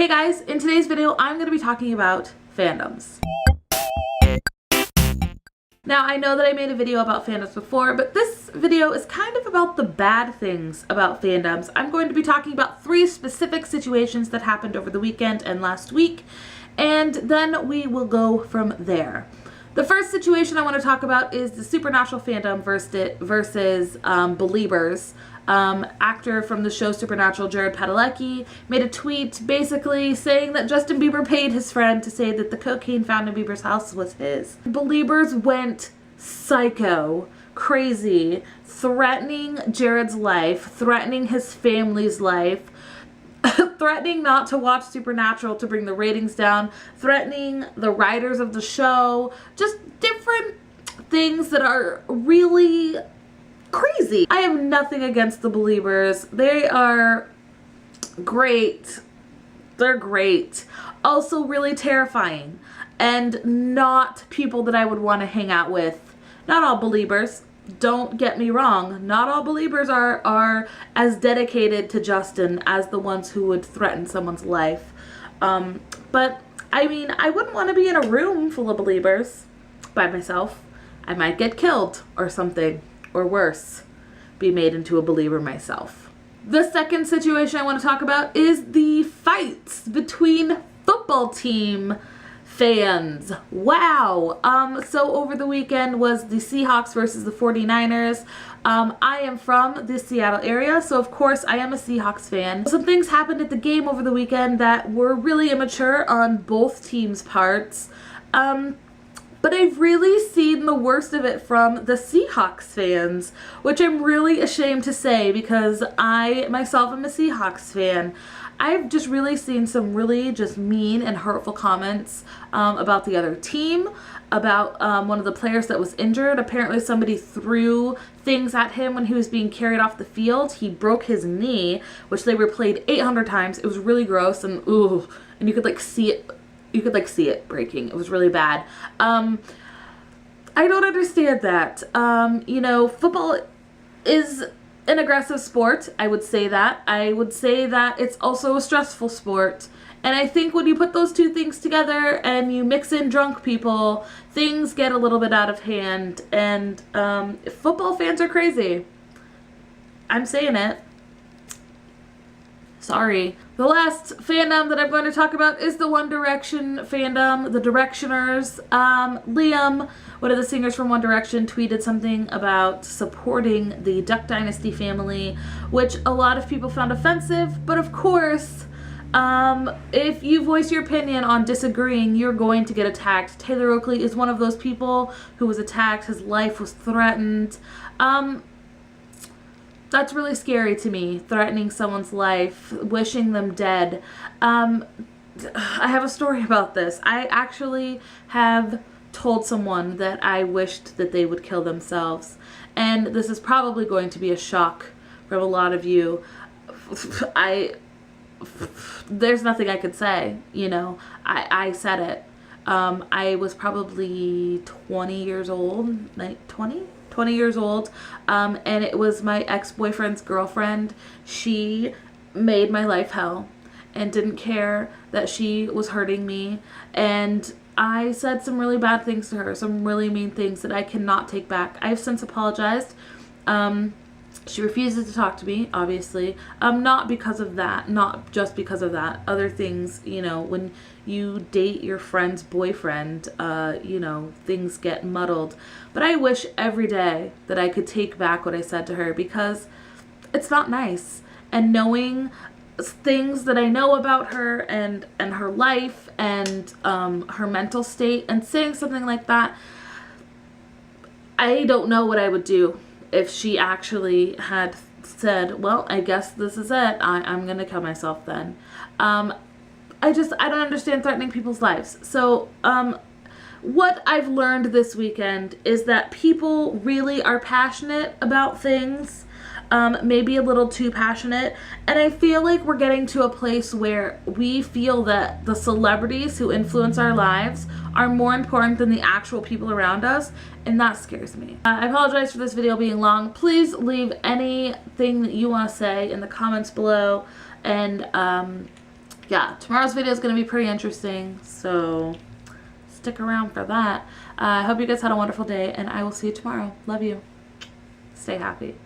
Hey guys, in today's video I'm going to be talking about fandoms. Now I know that I made a video about fandoms before, but this video is kind of about the bad things about fandoms. I'm going to be talking about 3 specific situations that happened over the weekend and last week, and then we will go from there. The first situation I want to talk about is the Supernatural fandom versus Beliebers. Actor from the show Supernatural, Jared Padalecki, made a tweet basically saying that Justin Bieber paid his friend to say that the cocaine found in Bieber's house was his. Beliebers went psycho, crazy, threatening Jared's life, threatening his family's life, threatening not to watch Supernatural to bring the ratings down, threatening the writers of the show, just different things that are really crazy. I have nothing against the Beliebers. They are great. They're great. Also really terrifying and not people that I would want to hang out with. Not all Beliebers. Don't get me wrong. Not all Beliebers are as dedicated to Justin as the ones who would threaten someone's life. But I mean, I wouldn't want to be in a room full of Beliebers by myself. I might get killed or something. Or worse, be made into a believer myself. The second situation I want to talk about is the fights between football team fans. Wow. So over the weekend was the Seahawks versus the 49ers. I am from the Seattle area, so of course I am a Seahawks fan. Some things happened at the game over the weekend that were really immature on both teams' parts. But I've really seen the worst of it from the Seahawks fans, which I'm really ashamed to say because I myself am a Seahawks fan. I've just really seen some really just mean and hurtful comments about the other team, about one of the players that was injured. Apparently somebody threw things at him when he was being carried off the field. He broke his knee, which they replayed 800 times. It was really gross and ooh, and you could like see it. You could like see it breaking. It was really bad. I don't understand that. You know, football is an aggressive sport. I would say that. I would say that it's also a stressful sport. And I think when you put those two things together and you mix in drunk people, things get a little bit out of hand. And football fans are crazy. I'm saying it. Sorry. The last fandom that I'm going to talk about is the One Direction fandom, the Directioners. Liam, one of the singers from One Direction, tweeted something about supporting the Duck Dynasty family, which a lot of people found offensive, but of course, if you voice your opinion on disagreeing, you're going to get attacked. Taylor Oakley is one of those people who was attacked. His life was threatened. That's really scary to me, threatening someone's life, wishing them dead. I have a story about this. I actually have told someone that I wished that they would kill themselves. And this is probably going to be a shock from a lot of you. There's nothing I could say, you know. I said it. I was probably 20 years old, like 20 years old, and it was my ex-boyfriend's girlfriend. She made my life hell and didn't care that she was hurting me, and I said some really bad things to her, some really mean things that I cannot take back. I've since apologized. She refuses to talk to me, obviously. Not because of that, not just because of that. Other things, you know, when you date your friend's boyfriend, you know, things get muddled. But I wish every day that I could take back what I said to her because it's not nice. And knowing things that I know about her and her life and her mental state and saying something like that, I don't know what I would do if she actually had said, well, I guess this is it. I'm going to kill myself then. I don't understand threatening people's lives. So what I've learned this weekend is that people really are passionate about things, maybe a little too passionate. And I feel like we're getting to a place where we feel that the celebrities who influence our lives are more important than the actual people around us, and that scares me. I apologize for this video being long. Please leave anything that you want to say in the comments below, and yeah, tomorrow's video is going to be pretty interesting, so stick around for that. I hope you guys had a wonderful day, and I will see you tomorrow. Love you. Stay happy.